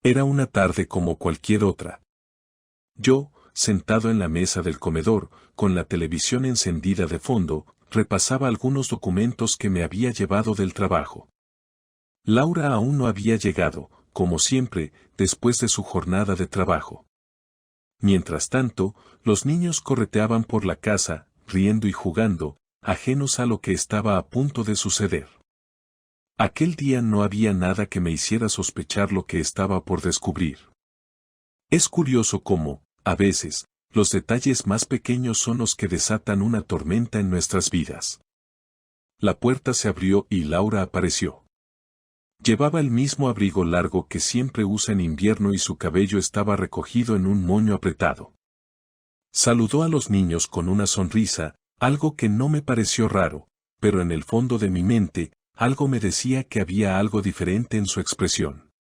Era una tarde como cualquier otra. Yo, sentado en la mesa del comedor, con la televisión encendida de fondo, repasaba algunos documentos que me había llevado del trabajo. Laura aún no había llegado, como siempre, después de su jornada de trabajo. Mientras tanto, los niños correteaban por la casa, riendo y jugando, ajenos a lo que estaba a punto de suceder. Aquel día no había nada que me hiciera sospechar lo que estaba por descubrir. Es curioso cómo, a veces, los detalles más pequeños son los que desatan una tormenta en nuestras vidas. La puerta se abrió y Laura apareció. Llevaba el mismo abrigo largo que siempre usa en invierno y su cabello estaba recogido en un moño apretado. Saludó a los niños con una sonrisa, algo que no me pareció raro, pero en el fondo de mi mente, algo me decía que había algo diferente en su expresión.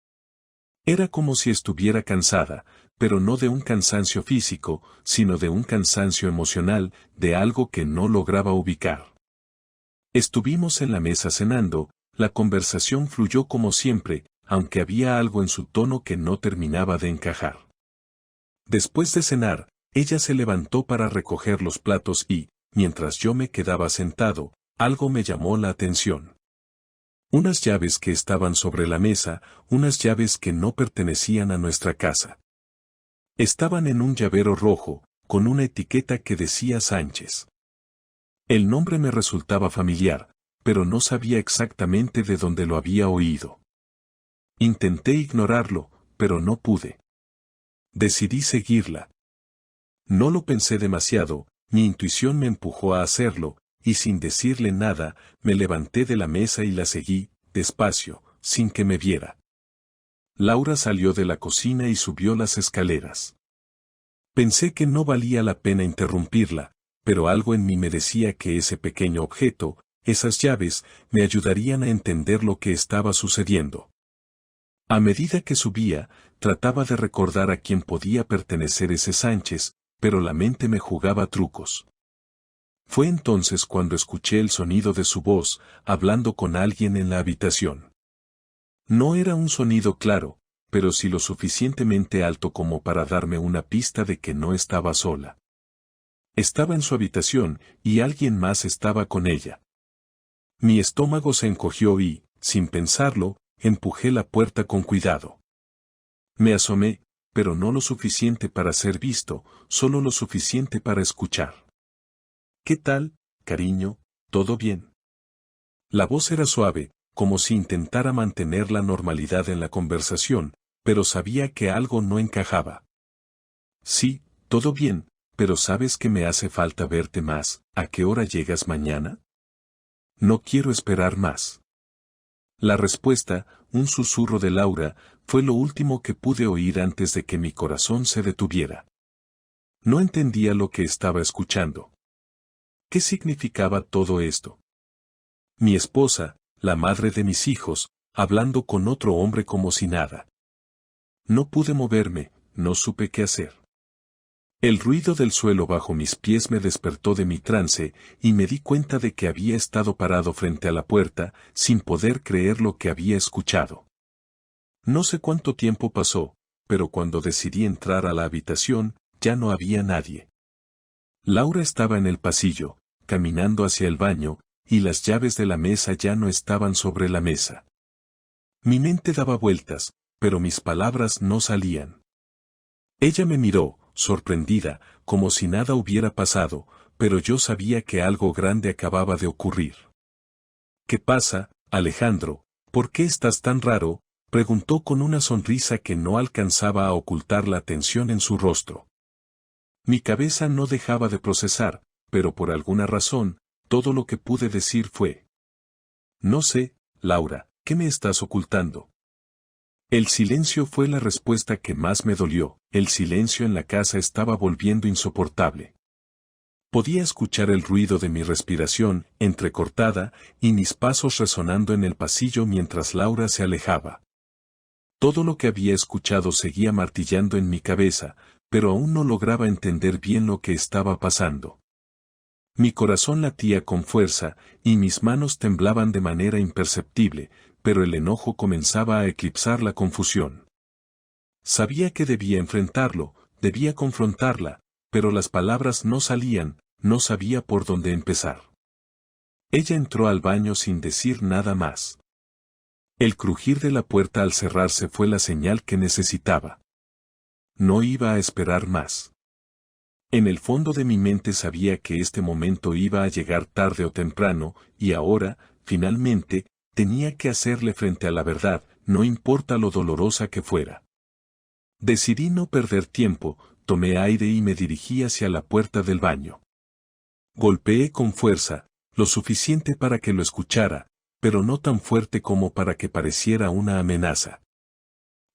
Era como si estuviera cansada, pero no de un cansancio físico, sino de un cansancio emocional, de algo que no lograba ubicar. Estuvimos en la mesa cenando, la conversación fluyó como siempre, aunque había algo en su tono que no terminaba de encajar. Después de cenar, ella se levantó para recoger los platos y, mientras yo me quedaba sentado, algo me llamó la atención. Unas llaves que estaban sobre la mesa, unas llaves que no pertenecían a nuestra casa. Estaban en un llavero rojo, con una etiqueta que decía Sánchez. El nombre me resultaba familiar, pero no sabía exactamente de dónde lo había oído. Intenté ignorarlo, pero no pude. Decidí seguirla. No lo pensé demasiado, mi intuición me empujó a hacerlo, y sin decirle nada, me levanté de la mesa y la seguí, despacio, sin que me viera. Laura salió de la cocina y subió las escaleras. Pensé que no valía la pena interrumpirla, pero algo en mí me decía que ese pequeño objeto, esas llaves, me ayudarían a entender lo que estaba sucediendo. A medida que subía, trataba de recordar a quién podía pertenecer ese Sánchez, pero la mente me jugaba trucos. Fue entonces cuando escuché el sonido de su voz, hablando con alguien en la habitación. No era un sonido claro, pero sí lo suficientemente alto como para darme una pista de que no estaba sola. Estaba en su habitación, y alguien más estaba con ella. Mi estómago se encogió y, sin pensarlo, empujé la puerta con cuidado. Me asomé, pero no lo suficiente para ser visto, solo lo suficiente para escuchar. ¿Qué tal, cariño? ¿Todo bien? La voz era suave, como si intentara mantener la normalidad en la conversación, pero sabía que algo no encajaba. Sí, todo bien, pero sabes que me hace falta verte más. ¿A qué hora llegas mañana? No quiero esperar más. La respuesta, un susurro de Laura, fue lo último que pude oír antes de que mi corazón se detuviera. No entendía lo que estaba escuchando. ¿Qué significaba todo esto? Mi esposa, la madre de mis hijos, hablando con otro hombre como si nada. No pude moverme, no supe qué hacer. El ruido del suelo bajo mis pies me despertó de mi trance, y me di cuenta de que había estado parado frente a la puerta, sin poder creer lo que había escuchado. No sé cuánto tiempo pasó, pero cuando decidí entrar a la habitación, ya no había nadie. Laura estaba en el pasillo, caminando hacia el baño, y las llaves de la mesa ya no estaban sobre la mesa. Mi mente daba vueltas, pero mis palabras no salían. Ella me miró, sorprendida, como si nada hubiera pasado, pero yo sabía que algo grande acababa de ocurrir. ¿Qué pasa, Alejandro? ¿Por qué estás tan raro?, preguntó con una sonrisa que no alcanzaba a ocultar la tensión en su rostro. Mi cabeza no dejaba de procesar, pero por alguna razón, todo lo que pude decir fue: no sé, Laura, ¿qué me estás ocultando? El silencio fue la respuesta que más me dolió. El silencio en la casa estaba volviendo insoportable. Podía escuchar el ruido de mi respiración, entrecortada, y mis pasos resonando en el pasillo mientras Laura se alejaba. Todo lo que había escuchado seguía martillando en mi cabeza, pero aún no lograba entender bien lo que estaba pasando. Mi corazón latía con fuerza, y mis manos temblaban de manera imperceptible, pero el enojo comenzaba a eclipsar la confusión. Sabía que debía enfrentarlo, debía confrontarla, pero las palabras no salían, no sabía por dónde empezar. Ella entró al baño sin decir nada más. El crujir de la puerta al cerrarse fue la señal que necesitaba. No iba a esperar más. En el fondo de mi mente sabía que este momento iba a llegar tarde o temprano, y ahora, finalmente, tenía que hacerle frente a la verdad, no importa lo dolorosa que fuera. Decidí no perder tiempo, tomé aire y me dirigí hacia la puerta del baño. Golpeé con fuerza, lo suficiente para que lo escuchara, pero no tan fuerte como para que pareciera una amenaza.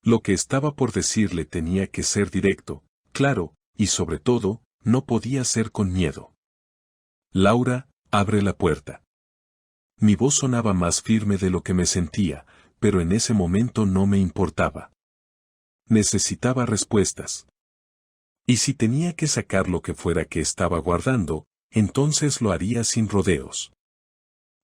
Lo que estaba por decirle tenía que ser directo, claro, y sobre todo, no podía ser con miedo. Laura, abre la puerta. Mi voz sonaba más firme de lo que me sentía, pero en ese momento no me importaba. Necesitaba respuestas. Y si tenía que sacar lo que fuera que estaba guardando, entonces lo haría sin rodeos.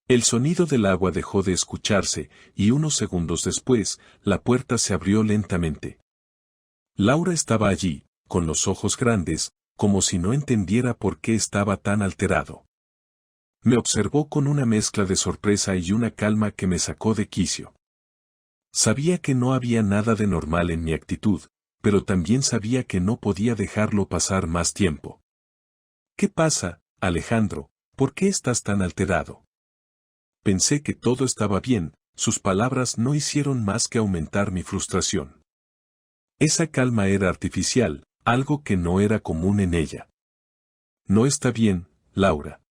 El sonido del agua dejó de escucharse, y unos segundos después, la puerta se abrió lentamente. Laura estaba allí, con los ojos grandes, como si no entendiera por qué estaba tan alterado. Me observó con una mezcla de sorpresa y una calma que me sacó de quicio. Sabía que no había nada de normal en mi actitud, pero también sabía que no podía dejarlo pasar más tiempo. ¿Qué pasa, Alejandro? ¿Por qué estás tan alterado? Pensé que todo estaba bien, sus palabras no hicieron más que aumentar mi frustración. Esa calma era artificial, algo que no era común en ella. No está bien, Laura.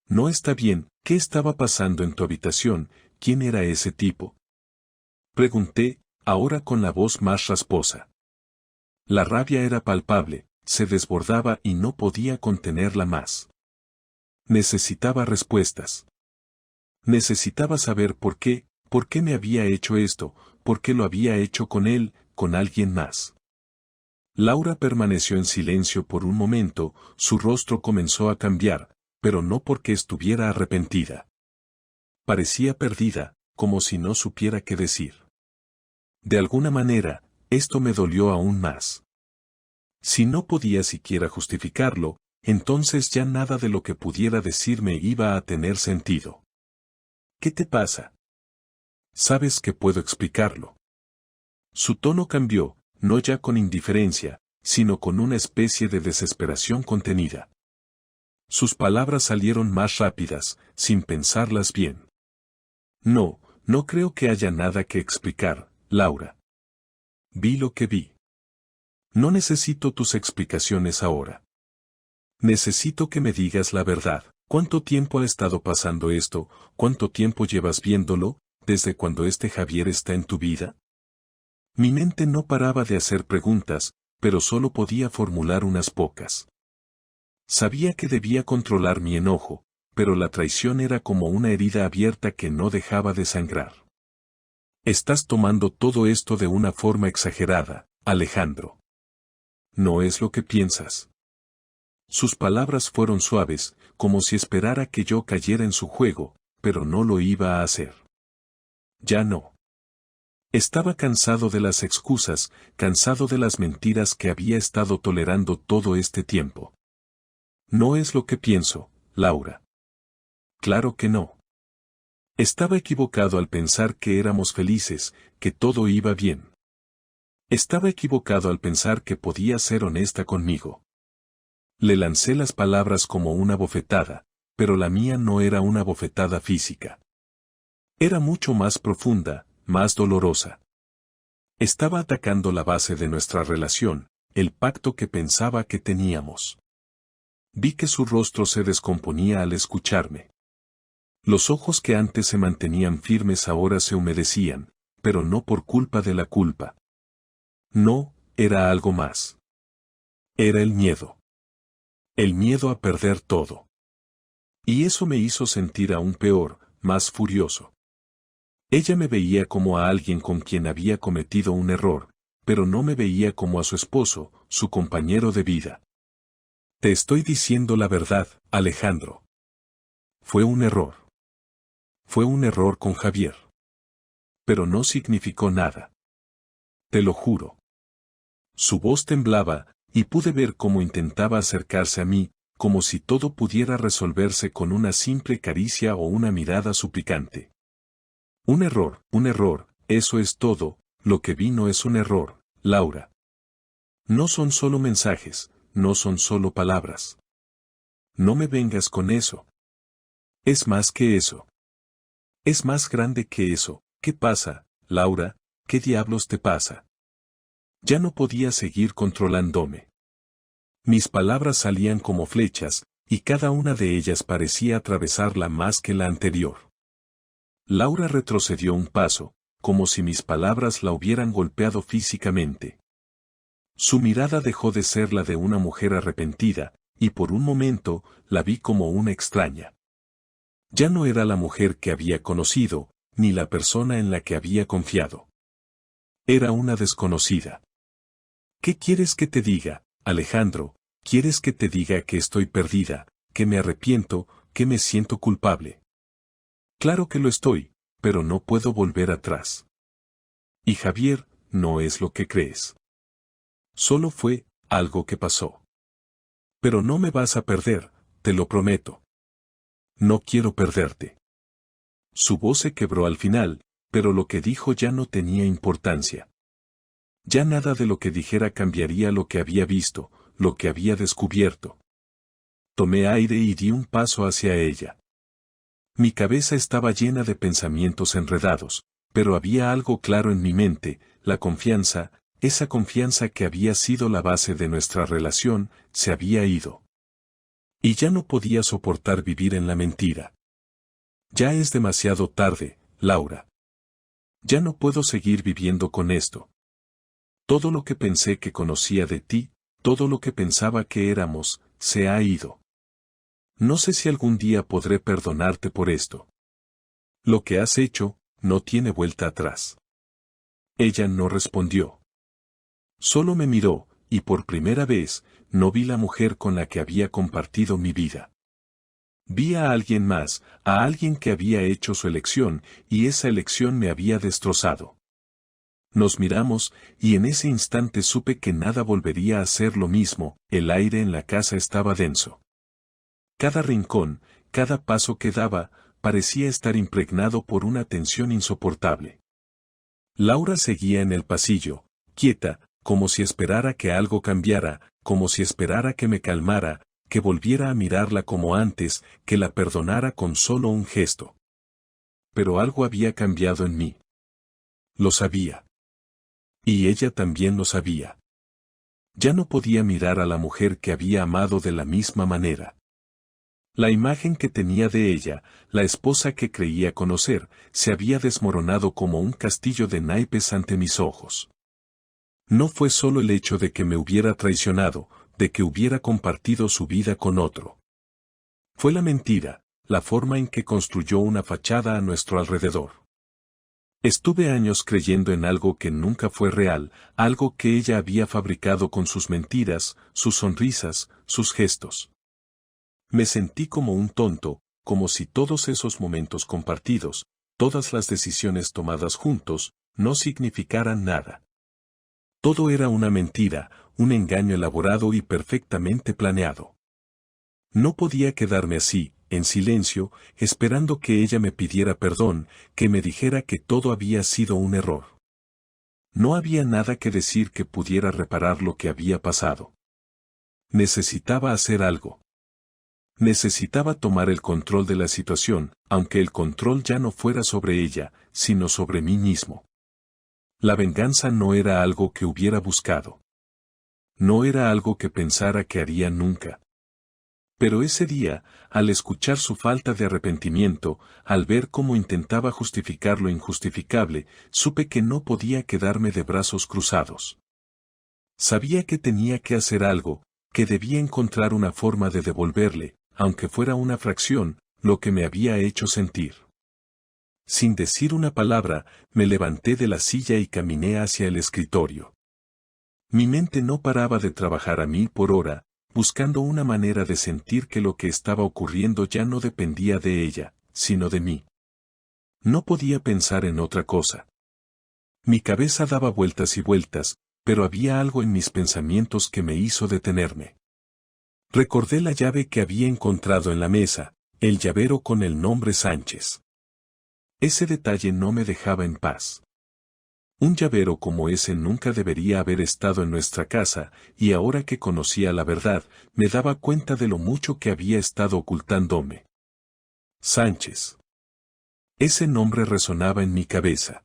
No está bien, ¿qué estaba pasando en tu habitación? ¿Quién era ese tipo? Pregunté, ahora con la voz más rasposa. La rabia era palpable, se desbordaba y no podía contenerla más. Necesitaba respuestas. Necesitaba saber por qué me había hecho esto, por qué lo había hecho con él, con alguien más. Laura permaneció en silencio por un momento, su rostro comenzó a cambiar, pero no porque estuviera arrepentida. Parecía perdida, como si no supiera qué decir. De alguna manera, esto me dolió aún más. Si no podía siquiera justificarlo, entonces ya nada de lo que pudiera decirme iba a tener sentido. ¿Qué te pasa? Sabes que puedo explicarlo. Su tono cambió, no ya con indiferencia, sino con una especie de desesperación contenida. Sus palabras salieron más rápidas, sin pensarlas bien. No, no creo que haya nada que explicar, Laura. Vi lo que vi. No necesito tus explicaciones ahora. Necesito que me digas la verdad. ¿Cuánto tiempo ha estado pasando esto? ¿Cuánto tiempo llevas viéndolo? ¿Desde cuando este Javier está en tu vida? Mi mente no paraba de hacer preguntas, pero solo podía formular unas pocas. Sabía que debía controlar mi enojo, pero la traición era como una herida abierta que no dejaba de sangrar. Estás tomando todo esto de una forma exagerada, Alejandro. No es lo que piensas. Sus palabras fueron suaves, como si esperara que yo cayera en su juego, pero no lo iba a hacer. Ya no. Estaba cansado de las excusas, cansado de las mentiras que había estado tolerando todo este tiempo. No es lo que pienso, Laura. Claro que no. Estaba equivocado al pensar que éramos felices, que todo iba bien. Estaba equivocado al pensar que podía ser honesta conmigo. Le lancé las palabras como una bofetada, pero la mía no era una bofetada física. Era mucho más profunda, más dolorosa. Estaba atacando la base de nuestra relación, el pacto que pensaba que teníamos. Vi que su rostro se descomponía al escucharme. Los ojos que antes se mantenían firmes ahora se humedecían, pero no por culpa de la culpa. No, era algo más. Era el miedo. El miedo a perder todo. Y eso me hizo sentir aún peor, más furioso. Ella me veía como a alguien con quien había cometido un error, pero no me veía como a su esposo, su compañero de vida. Te estoy diciendo la verdad, Alejandro. Fue un error. Fue un error con Javier. Pero no significó nada. Te lo juro. Su voz temblaba, y pude ver cómo intentaba acercarse a mí, como si todo pudiera resolverse con una simple caricia o una mirada suplicante. Un error, eso es todo, lo que vino es un error, Laura. No son solo mensajes, no son solo palabras. No me vengas con eso. Es más que eso. Es más grande que eso. ¿Qué pasa, Laura? ¿Qué diablos te pasa? Ya no podía seguir controlándome. Mis palabras salían como flechas, y cada una de ellas parecía atravesarla más que la anterior. Laura retrocedió un paso, como si mis palabras la hubieran golpeado físicamente. Su mirada dejó de ser la de una mujer arrepentida, y por un momento la vi como una extraña. Ya no era la mujer que había conocido, ni la persona en la que había confiado. Era una desconocida. ¿Qué quieres que te diga, Alejandro? ¿Quieres que te diga que estoy perdida, que me arrepiento, que me siento culpable? Claro que lo estoy, pero no puedo volver atrás. Y Javier, no es lo que crees. Solo fue algo que pasó. Pero no me vas a perder, te lo prometo. No quiero perderte. Su voz se quebró al final, pero lo que dijo ya no tenía importancia. Ya nada de lo que dijera cambiaría lo que había visto, lo que había descubierto. Tomé aire y di un paso hacia ella. Mi cabeza estaba llena de pensamientos enredados, pero había algo claro en mi mente, la confianza, esa confianza que había sido la base de nuestra relación, se había ido. Y ya no podía soportar vivir en la mentira. Ya es demasiado tarde, Laura. Ya no puedo seguir viviendo con esto. Todo lo que pensé que conocía de ti, todo lo que pensaba que éramos, se ha ido. No sé si algún día podré perdonarte por esto. Lo que has hecho, no tiene vuelta atrás. Ella no respondió. Solo me miró, y por primera vez, no vi la mujer con la que había compartido mi vida. Vi a alguien más, a alguien que había hecho su elección, y esa elección me había destrozado. Nos miramos, y en ese instante supe que nada volvería a ser lo mismo, el aire en la casa estaba denso. Cada rincón, cada paso que daba, parecía estar impregnado por una tensión insoportable. Laura seguía en el pasillo, quieta, como si esperara que algo cambiara, como si esperara que me calmara, que volviera a mirarla como antes, que la perdonara con solo un gesto. Pero algo había cambiado en mí. Lo sabía. Y ella también lo sabía. Ya no podía mirar a la mujer que había amado de la misma manera. La imagen que tenía de ella, la esposa que creía conocer, se había desmoronado como un castillo de naipes ante mis ojos. No fue solo el hecho de que me hubiera traicionado, de que hubiera compartido su vida con otro. Fue la mentira, la forma en que construyó una fachada a nuestro alrededor. Estuve años creyendo en algo que nunca fue real, algo que ella había fabricado con sus mentiras, sus sonrisas, sus gestos. Me sentí como un tonto, como si todos esos momentos compartidos, todas las decisiones tomadas juntos, no significaran nada. Todo era una mentira, un engaño elaborado y perfectamente planeado. No podía quedarme así, en silencio, esperando que ella me pidiera perdón, que me dijera que todo había sido un error. No había nada que decir que pudiera reparar lo que había pasado. Necesitaba hacer algo. Necesitaba tomar el control de la situación, aunque el control ya no fuera sobre ella, sino sobre mí mismo. La venganza no era algo que hubiera buscado. No era algo que pensara que haría nunca. Pero ese día, al escuchar su falta de arrepentimiento, al ver cómo intentaba justificar lo injustificable, supe que no podía quedarme de brazos cruzados. Sabía que tenía que hacer algo, que debía encontrar una forma de devolverle, aunque fuera una fracción, lo que me había hecho sentir. Sin decir una palabra, me levanté de la silla y caminé hacia el escritorio. Mi mente no paraba de trabajar a 1000 por hora, buscando una manera de sentir que lo que estaba ocurriendo ya no dependía de ella, sino de mí. No podía pensar en otra cosa. Mi cabeza daba vueltas y vueltas, pero había algo en mis pensamientos que me hizo detenerme. Recordé la llave que había encontrado en la mesa, el llavero con el nombre Sánchez. Ese detalle no me dejaba en paz. Un llavero como ese nunca debería haber estado en nuestra casa, y ahora que conocía la verdad, me daba cuenta de lo mucho que había estado ocultándome. Sánchez. Ese nombre resonaba en mi cabeza.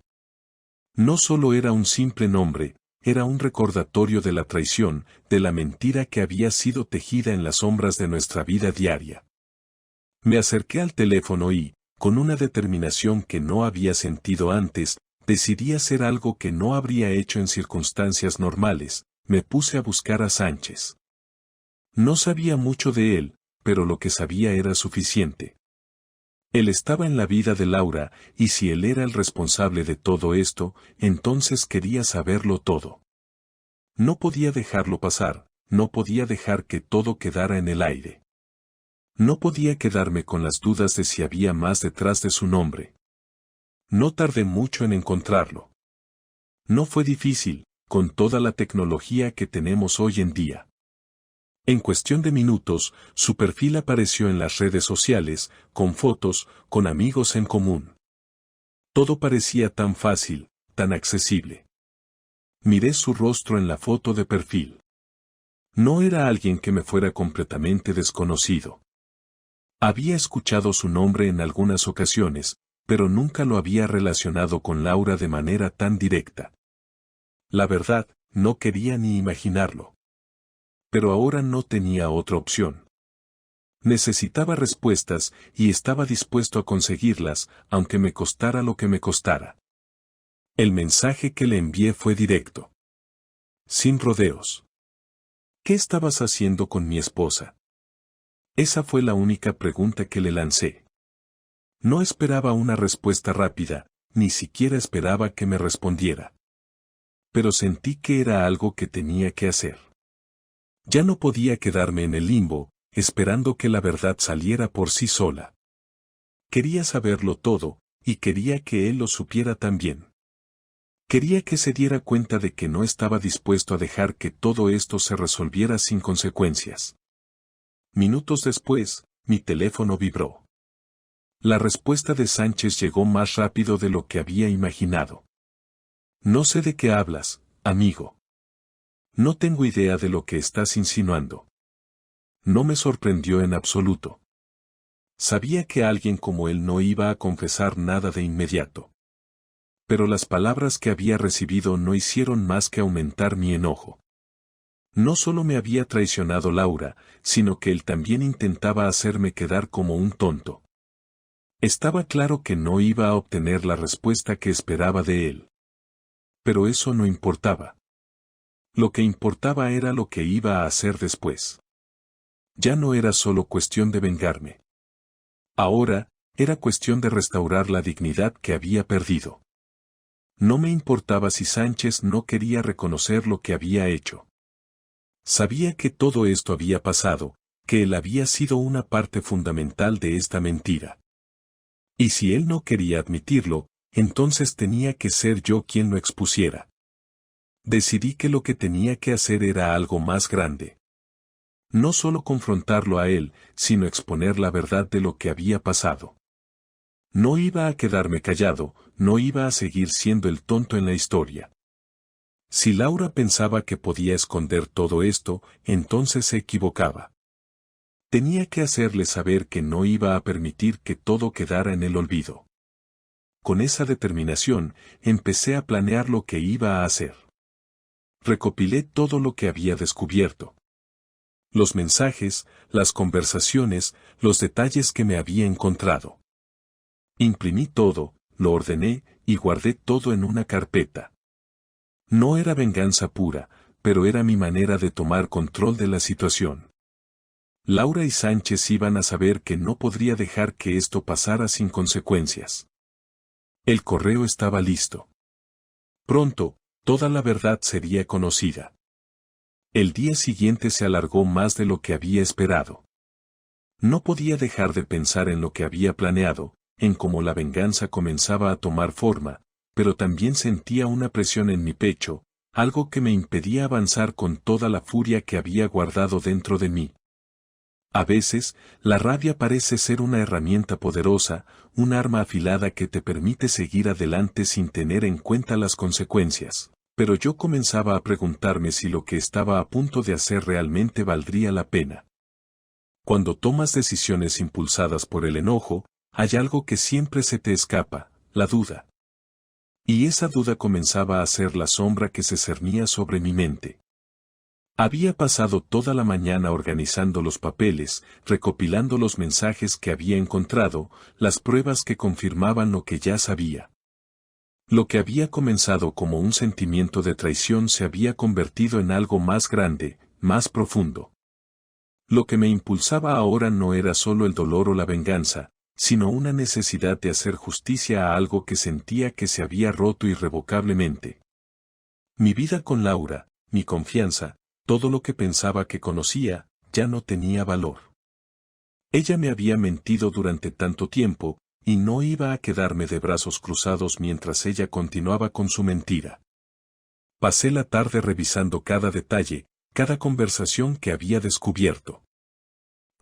No solo era un simple nombre, era un recordatorio de la traición, de la mentira que había sido tejida en las sombras de nuestra vida diaria. Me acerqué al teléfono y, con una determinación que no había sentido antes, decidí hacer algo que no habría hecho en circunstancias normales, me puse a buscar a Sánchez. No sabía mucho de él, pero lo que sabía era suficiente. Él estaba en la vida de Laura, y si él era el responsable de todo esto, entonces quería saberlo todo. No podía dejarlo pasar, no podía dejar que todo quedara en el aire. No podía quedarme con las dudas de si había más detrás de su nombre. No tardé mucho en encontrarlo. No fue difícil, con toda la tecnología que tenemos hoy en día. En cuestión de minutos, su perfil apareció en las redes sociales, con fotos, con amigos en común. Todo parecía tan fácil, tan accesible. Miré su rostro en la foto de perfil. No era alguien que me fuera completamente desconocido. Había escuchado su nombre en algunas ocasiones, pero nunca lo había relacionado con Laura de manera tan directa. La verdad, no quería ni imaginarlo. Pero ahora no tenía otra opción. Necesitaba respuestas y estaba dispuesto a conseguirlas, aunque me costara lo que me costara. El mensaje que le envié fue directo. Sin rodeos. ¿Qué estabas haciendo con mi esposa? Esa fue la única pregunta que le lancé. No esperaba una respuesta rápida, ni siquiera esperaba que me respondiera. Pero sentí que era algo que tenía que hacer. Ya no podía quedarme en el limbo, esperando que la verdad saliera por sí sola. Quería saberlo todo, y quería que él lo supiera también. Quería que se diera cuenta de que no estaba dispuesto a dejar que todo esto se resolviera sin consecuencias. Minutos después, mi teléfono vibró. La respuesta de Sánchez llegó más rápido de lo que había imaginado. No sé de qué hablas, amigo. No tengo idea de lo que estás insinuando. No me sorprendió en absoluto. Sabía que alguien como él no iba a confesar nada de inmediato. Pero las palabras que había recibido no hicieron más que aumentar mi enojo. No solo me había traicionado Laura, sino que él también intentaba hacerme quedar como un tonto. Estaba claro que no iba a obtener la respuesta que esperaba de él. Pero eso no importaba. Lo que importaba era lo que iba a hacer después. Ya no era solo cuestión de vengarme. Ahora, era cuestión de restaurar la dignidad que había perdido. No me importaba si Sánchez no quería reconocer lo que había hecho. Sabía que todo esto había pasado, que él había sido una parte fundamental de esta mentira. Y si él no quería admitirlo, entonces tenía que ser yo quien lo expusiera. Decidí que lo que tenía que hacer era algo más grande. No solo confrontarlo a él, sino exponer la verdad de lo que había pasado. No iba a quedarme callado, no iba a seguir siendo el tonto en la historia. Si Laura pensaba que podía esconder todo esto, entonces se equivocaba. Tenía que hacerle saber que no iba a permitir que todo quedara en el olvido. Con esa determinación, empecé a planear lo que iba a hacer. Recopilé todo lo que había descubierto. Los mensajes, las conversaciones, los detalles que me había encontrado. Imprimí todo, lo ordené y guardé todo en una carpeta. No era venganza pura, pero era mi manera de tomar control de la situación. Laura y Sánchez iban a saber que no podría dejar que esto pasara sin consecuencias. El correo estaba listo. Pronto, toda la verdad sería conocida. El día siguiente se alargó más de lo que había esperado. No podía dejar de pensar en lo que había planeado, en cómo la venganza comenzaba a tomar forma, pero también sentía una presión en mi pecho, algo que me impedía avanzar con toda la furia que había guardado dentro de mí. A veces, la rabia parece ser una herramienta poderosa, un arma afilada que te permite seguir adelante sin tener en cuenta las consecuencias. Pero yo comenzaba a preguntarme si lo que estaba a punto de hacer realmente valdría la pena. Cuando tomas decisiones impulsadas por el enojo, hay algo que siempre se te escapa, la duda. Y esa duda comenzaba a ser la sombra que se cernía sobre mi mente. Había pasado toda la mañana organizando los papeles, recopilando los mensajes que había encontrado, las pruebas que confirmaban lo que ya sabía. Lo que había comenzado como un sentimiento de traición se había convertido en algo más grande, más profundo. Lo que me impulsaba ahora no era solo el dolor o la venganza, sino una necesidad de hacer justicia a algo que sentía que se había roto irrevocablemente. Mi vida con Laura, mi confianza, todo lo que pensaba que conocía, ya no tenía valor. Ella me había mentido durante tanto tiempo, y no iba a quedarme de brazos cruzados mientras ella continuaba con su mentira. Pasé la tarde revisando cada detalle, cada conversación que había descubierto.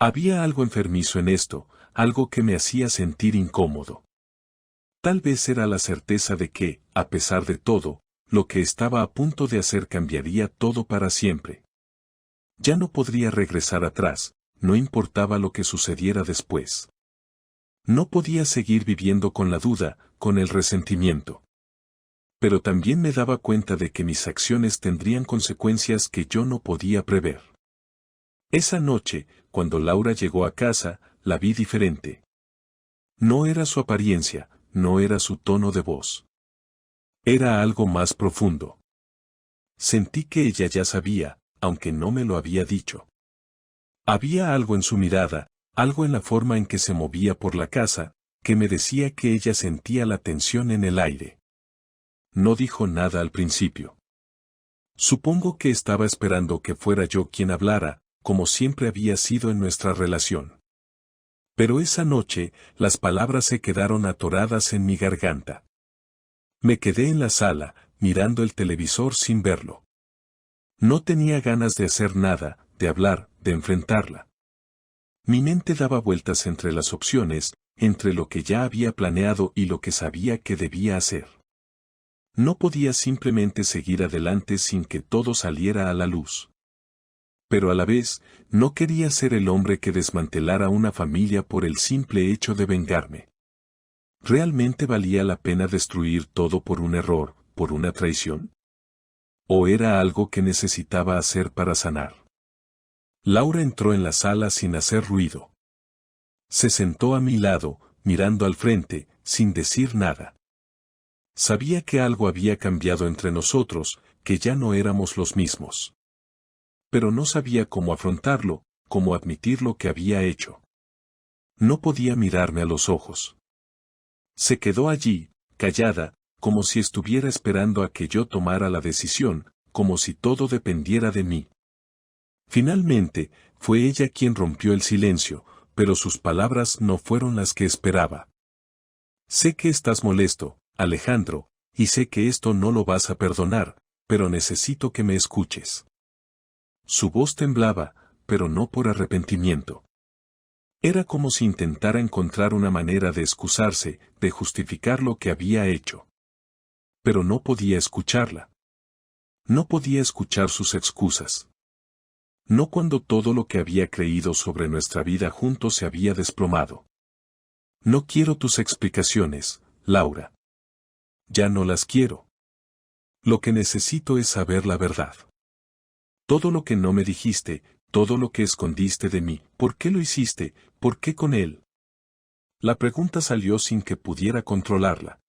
Había algo enfermizo en esto, algo que me hacía sentir incómodo. Tal vez era la certeza de que, a pesar de todo, lo que estaba a punto de hacer cambiaría todo para siempre. Ya no podría regresar atrás, no importaba lo que sucediera después. No podía seguir viviendo con la duda, con el resentimiento. Pero también me daba cuenta de que mis acciones tendrían consecuencias que yo no podía prever. Esa noche, cuando Laura llegó a casa, la vi diferente. No era su apariencia, no era su tono de voz. Era algo más profundo. Sentí que ella ya sabía, aunque no me lo había dicho. Había algo en su mirada, algo en la forma en que se movía por la casa, que me decía que ella sentía la tensión en el aire. No dijo nada al principio. Supongo que estaba esperando que fuera yo quien hablara, como siempre había sido en nuestra relación. Pero esa noche, las palabras se quedaron atoradas en mi garganta. Me quedé en la sala, mirando el televisor sin verlo. No tenía ganas de hacer nada, de hablar, de enfrentarla. Mi mente daba vueltas entre las opciones, entre lo que ya había planeado y lo que sabía que debía hacer. No podía simplemente seguir adelante sin que todo saliera a la luz. Pero a la vez, no quería ser el hombre que desmantelara una familia por el simple hecho de vengarme. ¿Realmente valía la pena destruir todo por un error, por una traición? ¿O era algo que necesitaba hacer para sanar? Laura entró en la sala sin hacer ruido. Se sentó a mi lado, mirando al frente, sin decir nada. Sabía que algo había cambiado entre nosotros, que ya no éramos los mismos. Pero no sabía cómo afrontarlo, cómo admitir lo que había hecho. No podía mirarme a los ojos. Se quedó allí, callada, como si estuviera esperando a que yo tomara la decisión, como si todo dependiera de mí. Finalmente, fue ella quien rompió el silencio, pero sus palabras no fueron las que esperaba. Sé que estás molesto, Alejandro, y sé que esto no lo vas a perdonar, pero necesito que me escuches. Su voz temblaba, pero no por arrepentimiento. Era como si intentara encontrar una manera de excusarse, de justificar lo que había hecho. Pero no podía escucharla. No podía escuchar sus excusas. No cuando todo lo que había creído sobre nuestra vida juntos se había desplomado. No quiero tus explicaciones, Laura. Ya no las quiero. Lo que necesito es saber la verdad. Todo lo que no me dijiste, todo lo que escondiste de mí, ¿por qué lo hiciste? ¿Por qué con él? La pregunta salió sin que pudiera controlarla.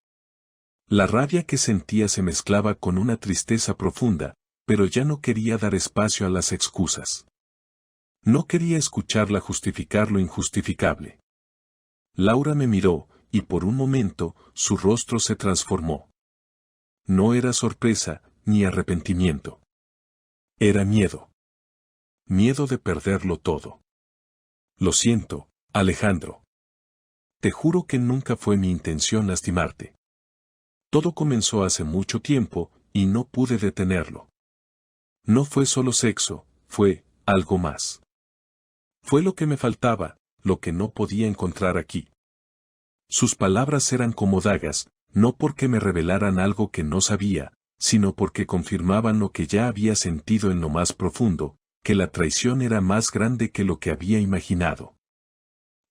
La rabia que sentía se mezclaba con una tristeza profunda, pero ya no quería dar espacio a las excusas. No quería escucharla justificar lo injustificable. Laura me miró, y por un momento, su rostro se transformó. No era sorpresa, ni arrepentimiento. Era miedo. Miedo de perderlo todo. Lo siento, Alejandro. Te juro que nunca fue mi intención lastimarte. Todo comenzó hace mucho tiempo, y no pude detenerlo. No fue solo sexo, fue algo más. Fue lo que me faltaba, lo que no podía encontrar aquí. Sus palabras eran como dagas, no porque me revelaran algo que no sabía, sino porque confirmaban lo que ya había sentido en lo más profundo, que la traición era más grande que lo que había imaginado.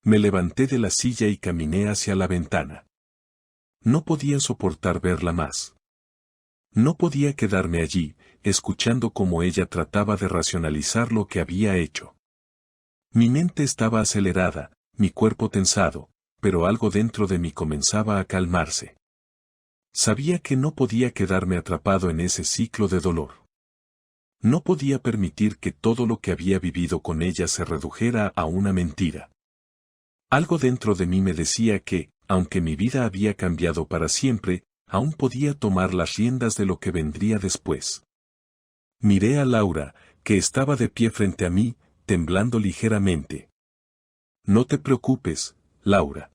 Me levanté de la silla y caminé hacia la ventana. No podía soportar verla más. No podía quedarme allí, escuchando cómo ella trataba de racionalizar lo que había hecho. Mi mente estaba acelerada, mi cuerpo tensado, pero algo dentro de mí comenzaba a calmarse. Sabía que no podía quedarme atrapado en ese ciclo de dolor. No podía permitir que todo lo que había vivido con ella se redujera a una mentira. Algo dentro de mí me decía que, aunque mi vida había cambiado para siempre, aún podía tomar las riendas de lo que vendría después. Miré a Laura, que estaba de pie frente a mí, temblando ligeramente. No te preocupes, Laura.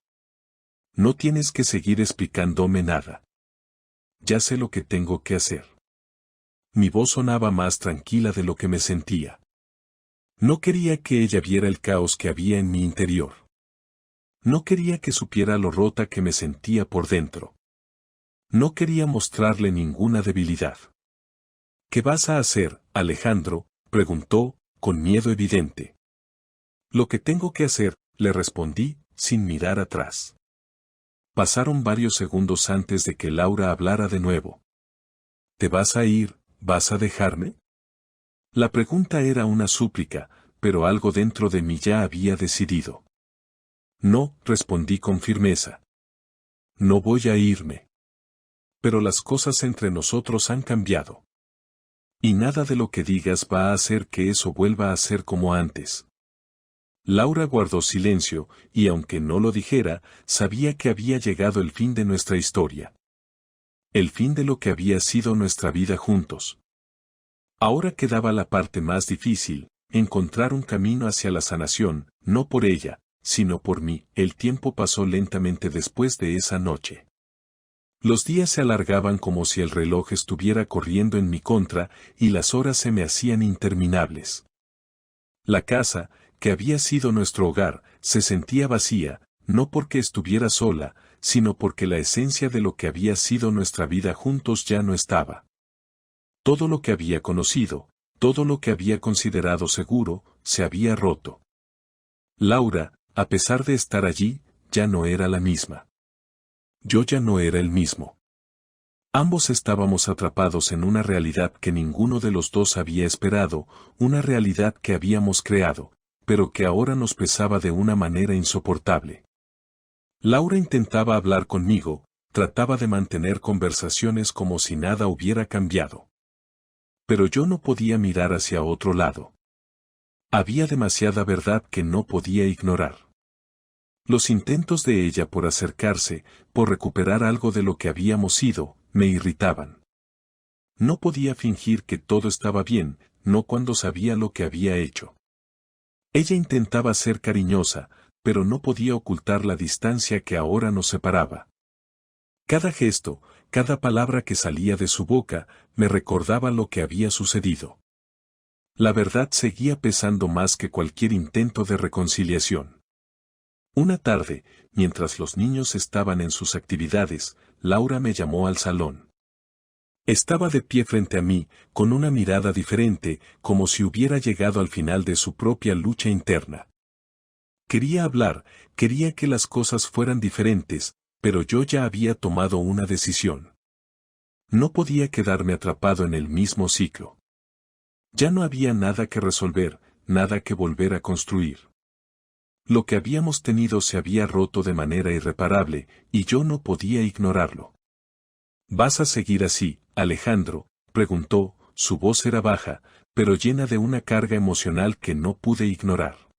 No tienes que seguir explicándome nada. Ya sé lo que tengo que hacer. Mi voz sonaba más tranquila de lo que me sentía. No quería que ella viera el caos que había en mi interior. No quería que supiera lo rota que me sentía por dentro. No quería mostrarle ninguna debilidad. ¿Qué vas a hacer, Alejandro?, preguntó, con miedo evidente. Lo que tengo que hacer, le respondí, sin mirar atrás. Pasaron varios segundos antes de que Laura hablara de nuevo. ¿Te vas a ir, vas a dejarme? La pregunta era una súplica, pero algo dentro de mí ya había decidido. No, respondí con firmeza. No voy a irme. Pero las cosas entre nosotros han cambiado. Y nada de lo que digas va a hacer que eso vuelva a ser como antes. Laura guardó silencio, y aunque no lo dijera, sabía que había llegado el fin de nuestra historia. El fin de lo que había sido nuestra vida juntos. Ahora quedaba la parte más difícil, encontrar un camino hacia la sanación, no por ella, sino por mí. El tiempo pasó lentamente después de esa noche. Los días se alargaban como si el reloj estuviera corriendo en mi contra, y las horas se me hacían interminables. La casa, que había sido nuestro hogar, se sentía vacía, no porque estuviera sola, sino porque la esencia de lo que había sido nuestra vida juntos ya no estaba. Todo lo que había conocido, todo lo que había considerado seguro, se había roto. Laura, a pesar de estar allí, ya no era la misma. Yo ya no era el mismo. Ambos estábamos atrapados en una realidad que ninguno de los dos había esperado, una realidad que habíamos creado, pero que ahora nos pesaba de una manera insoportable. Laura intentaba hablar conmigo, trataba de mantener conversaciones como si nada hubiera cambiado. Pero yo no podía mirar hacia otro lado. Había demasiada verdad que no podía ignorar. Los intentos de ella por acercarse, por recuperar algo de lo que habíamos sido, me irritaban. No podía fingir que todo estaba bien, no cuando sabía lo que había hecho. Ella intentaba ser cariñosa, pero no podía ocultar la distancia que ahora nos separaba. Cada gesto, cada palabra que salía de su boca, me recordaba lo que había sucedido. La verdad seguía pesando más que cualquier intento de reconciliación. Una tarde, mientras los niños estaban en sus actividades, Laura me llamó al salón. Estaba de pie frente a mí, con una mirada diferente, como si hubiera llegado al final de su propia lucha interna. Quería hablar, quería que las cosas fueran diferentes, pero yo ya había tomado una decisión. No podía quedarme atrapado en el mismo ciclo. Ya no había nada que resolver, nada que volver a construir. Lo que habíamos tenido se había roto de manera irreparable, y yo no podía ignorarlo. ¿Vas a seguir así, Alejandro?, preguntó, su voz era baja, pero llena de una carga emocional que no pude ignorar.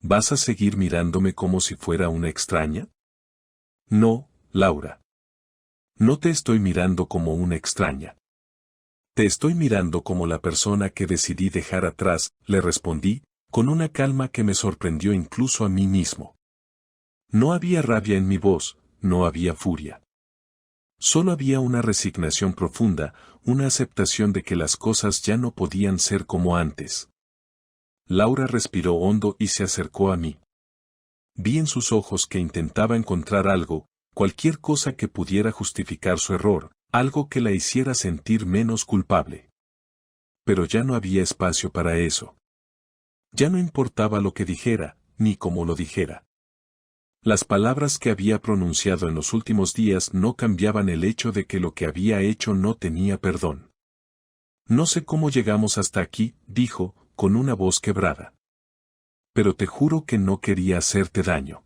¿Vas a seguir mirándome como si fuera una extraña? No, Laura. No te estoy mirando como una extraña. Te estoy mirando como la persona que decidí dejar atrás, le respondí, con una calma que me sorprendió incluso a mí mismo. No había rabia en mi voz, no había furia. Solo había una resignación profunda, una aceptación de que las cosas ya no podían ser como antes. Laura respiró hondo y se acercó a mí. Vi en sus ojos que intentaba encontrar algo, cualquier cosa que pudiera justificar su error, algo que la hiciera sentir menos culpable. Pero ya no había espacio para eso. Ya no importaba lo que dijera, ni cómo lo dijera. Las palabras que había pronunciado en los últimos días no cambiaban el hecho de que lo que había hecho no tenía perdón. No sé cómo llegamos hasta aquí, dijo, con una voz quebrada. Pero te juro que no quería hacerte daño.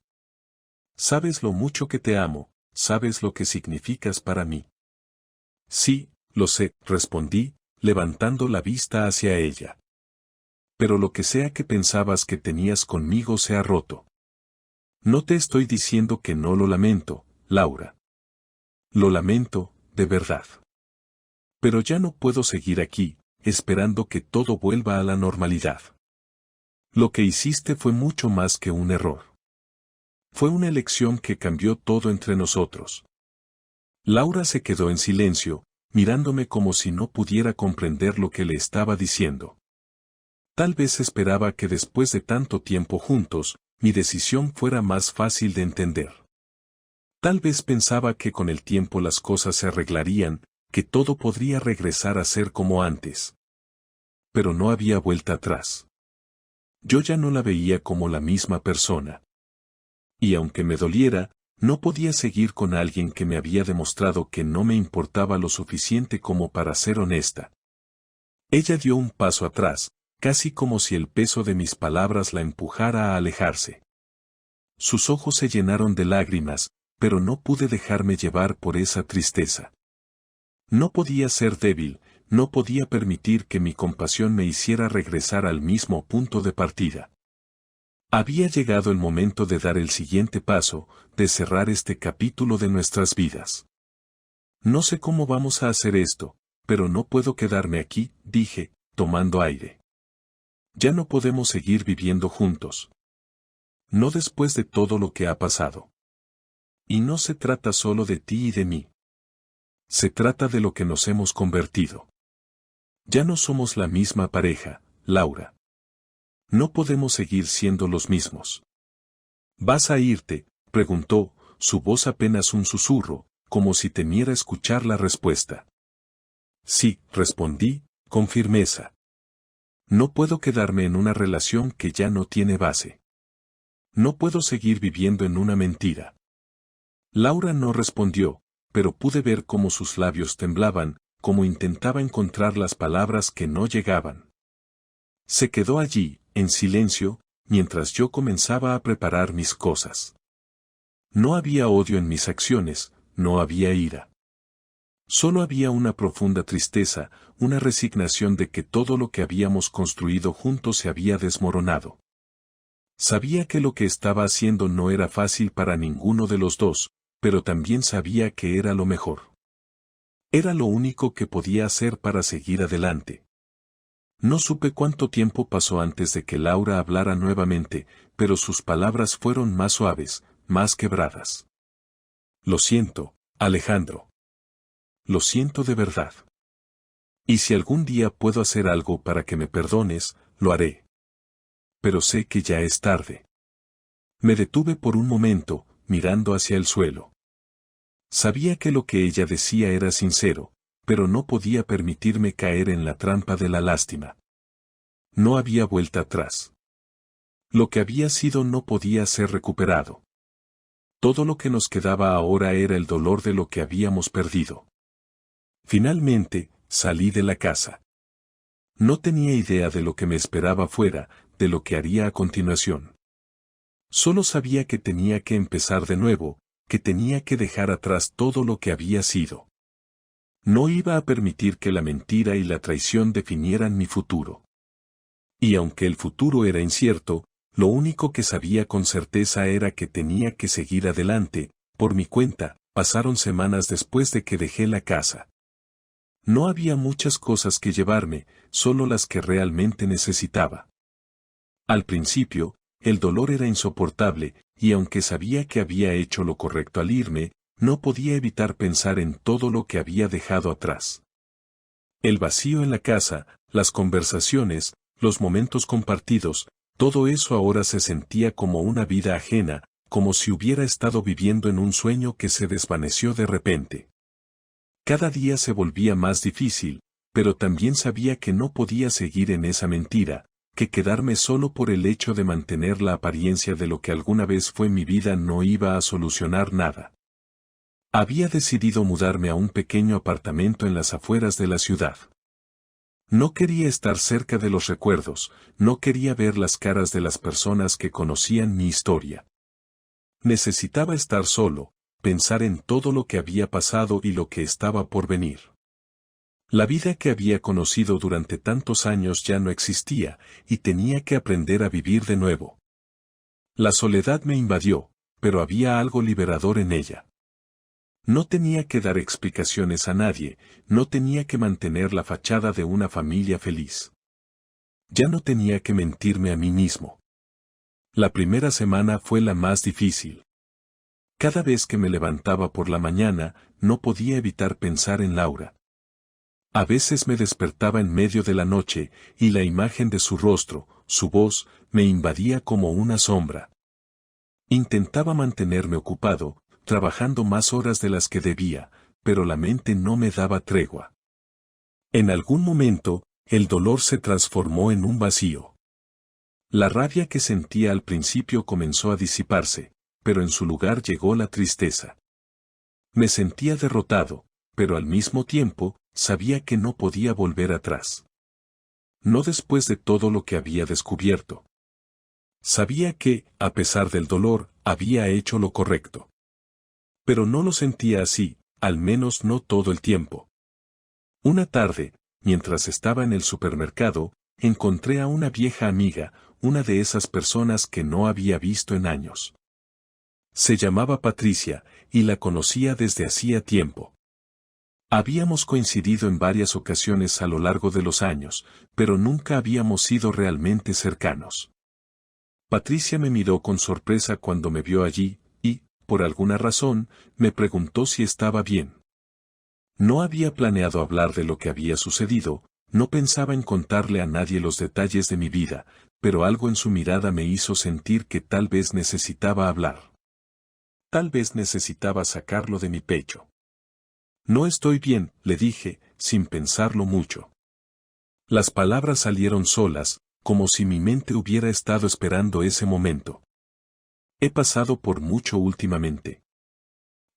Sabes lo mucho que te amo, sabes lo que significas para mí. Sí, lo sé, respondí, levantando la vista hacia ella. Pero lo que sea que pensabas que tenías conmigo se ha roto. No te estoy diciendo que no lo lamento, Laura. Lo lamento, de verdad. Pero ya no puedo seguir aquí, esperando que todo vuelva a la normalidad. Lo que hiciste fue mucho más que un error. Fue una elección que cambió todo entre nosotros. Laura se quedó en silencio, mirándome como si no pudiera comprender lo que le estaba diciendo. Tal vez esperaba que después de tanto tiempo juntos, mi decisión fuera más fácil de entender. Tal vez pensaba que con el tiempo las cosas se arreglarían, que todo podría regresar a ser como antes. Pero no había vuelta atrás. Yo ya no la veía como la misma persona. Y aunque me doliera, no podía seguir con alguien que me había demostrado que no me importaba lo suficiente como para ser honesta. Ella dio un paso atrás, casi como si el peso de mis palabras la empujara a alejarse. Sus ojos se llenaron de lágrimas, pero no pude dejarme llevar por esa tristeza. No podía ser débil, no podía permitir que mi compasión me hiciera regresar al mismo punto de partida. Había llegado el momento de dar el siguiente paso, de cerrar este capítulo de nuestras vidas. No sé cómo vamos a hacer esto, pero no puedo quedarme aquí, dije, tomando aire. Ya no podemos seguir viviendo juntos. No después de todo lo que ha pasado. Y no se trata solo de ti y de mí. Se trata de lo que nos hemos convertido. Ya no somos la misma pareja, Laura. No podemos seguir siendo los mismos. ¿Vas a irte?, preguntó, su voz apenas un susurro, como si temiera escuchar la respuesta. Sí, respondí, con firmeza. No puedo quedarme en una relación que ya no tiene base. No puedo seguir viviendo en una mentira. Laura no respondió, pero pude ver cómo sus labios temblaban, como intentaba encontrar las palabras que no llegaban. Se quedó allí, en silencio, mientras yo comenzaba a preparar mis cosas. No había odio en mis acciones, no había ira. Solo había una profunda tristeza, una resignación de que todo lo que habíamos construido juntos se había desmoronado. Sabía que lo que estaba haciendo no era fácil para ninguno de los dos, pero también sabía que era lo mejor. Era lo único que podía hacer para seguir adelante. No supe cuánto tiempo pasó antes de que Laura hablara nuevamente, pero sus palabras fueron más suaves, más quebradas. Lo siento, Alejandro. Lo siento de verdad. Y si algún día puedo hacer algo para que me perdones, lo haré. Pero sé que ya es tarde. Me detuve por un momento, mirando hacia el suelo. Sabía que lo que ella decía era sincero, pero no podía permitirme caer en la trampa de la lástima. No había vuelta atrás. Lo que había sido no podía ser recuperado. Todo lo que nos quedaba ahora era el dolor de lo que habíamos perdido. Finalmente, salí de la casa. No tenía idea de lo que me esperaba fuera, de lo que haría a continuación. Solo sabía que tenía que empezar de nuevo, que tenía que dejar atrás todo lo que había sido. No iba a permitir que la mentira y la traición definieran mi futuro. Y aunque el futuro era incierto, lo único que sabía con certeza era que tenía que seguir adelante, por mi cuenta. Pasaron semanas después de que dejé la casa. No había muchas cosas que llevarme, solo las que realmente necesitaba. Al principio, el dolor era insoportable, y aunque sabía que había hecho lo correcto al irme, no podía evitar pensar en todo lo que había dejado atrás. El vacío en la casa, las conversaciones, los momentos compartidos, todo eso ahora se sentía como una vida ajena, como si hubiera estado viviendo en un sueño que se desvaneció de repente. Cada día se volvía más difícil, pero también sabía que no podía seguir en esa mentira, que quedarme solo por el hecho de mantener la apariencia de lo que alguna vez fue mi vida no iba a solucionar nada. Había decidido mudarme a un pequeño apartamento en las afueras de la ciudad. No quería estar cerca de los recuerdos, no quería ver las caras de las personas que conocían mi historia. Necesitaba estar solo, pensar en todo lo que había pasado y lo que estaba por venir. La vida que había conocido durante tantos años ya no existía, y tenía que aprender a vivir de nuevo. La soledad me invadió, pero había algo liberador en ella. No tenía que dar explicaciones a nadie, no tenía que mantener la fachada de una familia feliz. Ya no tenía que mentirme a mí mismo. La primera semana fue la más difícil. Cada vez que me levantaba por la mañana, no podía evitar pensar en Laura. A veces me despertaba en medio de la noche, y la imagen de su rostro, su voz, me invadía como una sombra. Intentaba mantenerme ocupado, trabajando más horas de las que debía, pero la mente no me daba tregua. En algún momento, el dolor se transformó en un vacío. La rabia que sentía al principio comenzó a disiparse, pero en su lugar llegó la tristeza. Me sentía derrotado, pero al mismo tiempo, sabía que no podía volver atrás. No después de todo lo que había descubierto. Sabía que, a pesar del dolor, había hecho lo correcto. Pero no lo sentía así, al menos no todo el tiempo. Una tarde, mientras estaba en el supermercado, encontré a una vieja amiga, una de esas personas que no había visto en años. Se llamaba Patricia, y la conocía desde hacía tiempo. Habíamos coincidido en varias ocasiones a lo largo de los años, pero nunca habíamos sido realmente cercanos. Patricia me miró con sorpresa cuando me vio allí, y, por alguna razón, me preguntó si estaba bien. No había planeado hablar de lo que había sucedido, no pensaba en contarle a nadie los detalles de mi vida, pero algo en su mirada me hizo sentir que tal vez necesitaba hablar. Tal vez necesitaba sacarlo de mi pecho. No estoy bien, le dije, sin pensarlo mucho. Las palabras salieron solas, como si mi mente hubiera estado esperando ese momento. He pasado por mucho últimamente.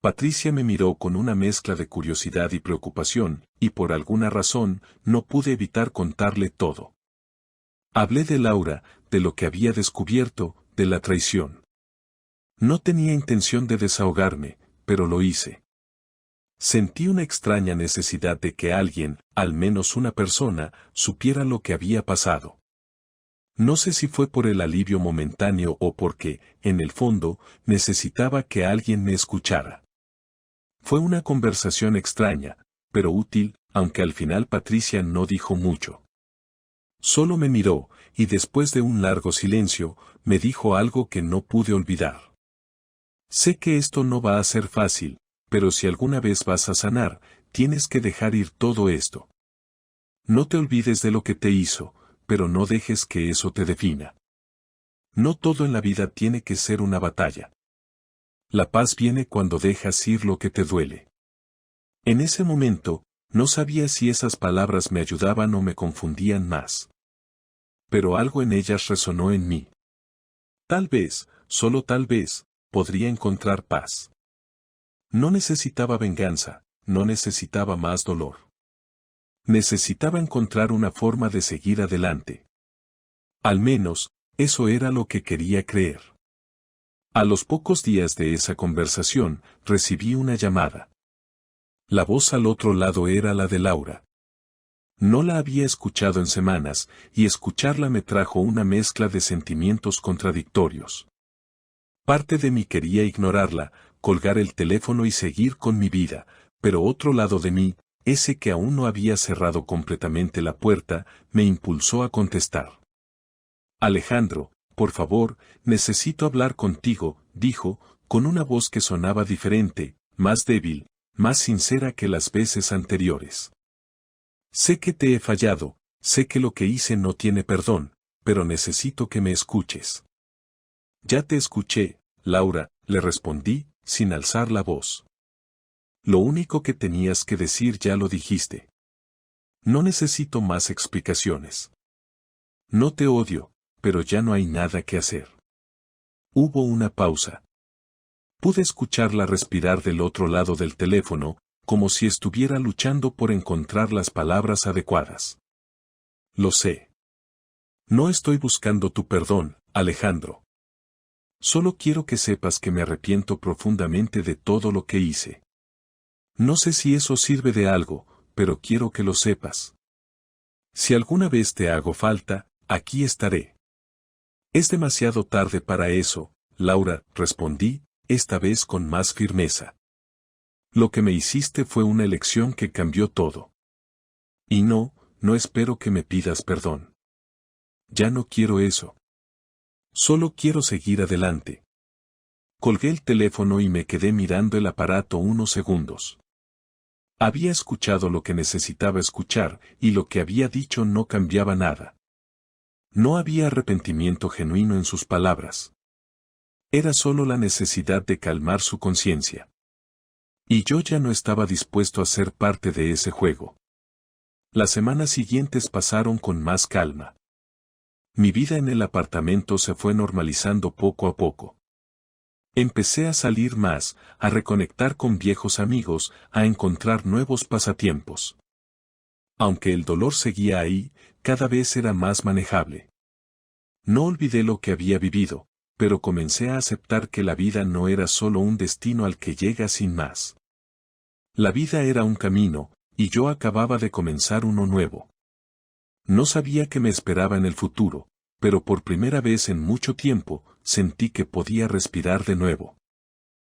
Patricia me miró con una mezcla de curiosidad y preocupación, y por alguna razón, no pude evitar contarle todo. Hablé de Laura, de lo que había descubierto, de la traición. No tenía intención de desahogarme, pero lo hice. Sentí una extraña necesidad de que alguien, al menos una persona, supiera lo que había pasado. No sé si fue por el alivio momentáneo o porque, en el fondo, necesitaba que alguien me escuchara. Fue una conversación extraña, pero útil, aunque al final Patricia no dijo mucho. Solo me miró, y después de un largo silencio, me dijo algo que no pude olvidar. Sé que esto no va a ser fácil, pero si alguna vez vas a sanar, tienes que dejar ir todo esto. No te olvides de lo que te hizo, pero no dejes que eso te defina. No todo en la vida tiene que ser una batalla. La paz viene cuando dejas ir lo que te duele. En ese momento, no sabía si esas palabras me ayudaban o me confundían más. Pero algo en ellas resonó en mí. Tal vez, solo tal vez, podría encontrar paz. No necesitaba venganza, no necesitaba más dolor. Necesitaba encontrar una forma de seguir adelante. Al menos, eso era lo que quería creer. A los pocos días de esa conversación, recibí una llamada. La voz al otro lado era la de Laura. No la había escuchado en semanas, y escucharla me trajo una mezcla de sentimientos contradictorios. Parte de mí quería ignorarla, colgar el teléfono y seguir con mi vida, pero otro lado de mí, ese que aún no había cerrado completamente la puerta, me impulsó a contestar. Alejandro, por favor, necesito hablar contigo, dijo, con una voz que sonaba diferente, más débil, más sincera que las veces anteriores. Sé que te he fallado, sé que lo que hice no tiene perdón, pero necesito que me escuches. Ya te escuché, Laura, le respondí, sin alzar la voz. Lo único que tenías que decir ya lo dijiste. No necesito más explicaciones. No te odio, pero ya no hay nada que hacer. Hubo una pausa. Pude escucharla respirar del otro lado del teléfono, como si estuviera luchando por encontrar las palabras adecuadas. Lo sé. No estoy buscando tu perdón, Alejandro. Solo quiero que sepas que me arrepiento profundamente de todo lo que hice. No sé si eso sirve de algo, pero quiero que lo sepas. Si alguna vez te hago falta, aquí estaré. Es demasiado tarde para eso, Laura, respondí, esta vez con más firmeza. Lo que me hiciste fue una elección que cambió todo. Y no espero que me pidas perdón. Ya no quiero eso. Solo quiero seguir adelante. Colgué el teléfono y me quedé mirando el aparato unos segundos. Había escuchado lo que necesitaba escuchar, y lo que había dicho no cambiaba nada. No había arrepentimiento genuino en sus palabras. Era solo la necesidad de calmar su conciencia. Y yo ya no estaba dispuesto a ser parte de ese juego. Las semanas siguientes pasaron con más calma. Mi vida en el apartamento se fue normalizando poco a poco. Empecé a salir más, a reconectar con viejos amigos, a encontrar nuevos pasatiempos. Aunque el dolor seguía ahí, cada vez era más manejable. No olvidé lo que había vivido, pero comencé a aceptar que la vida no era solo un destino al que llega sin más. La vida era un camino, y yo acababa de comenzar uno nuevo. No sabía qué me esperaba en el futuro, pero por primera vez en mucho tiempo, sentí que podía respirar de nuevo.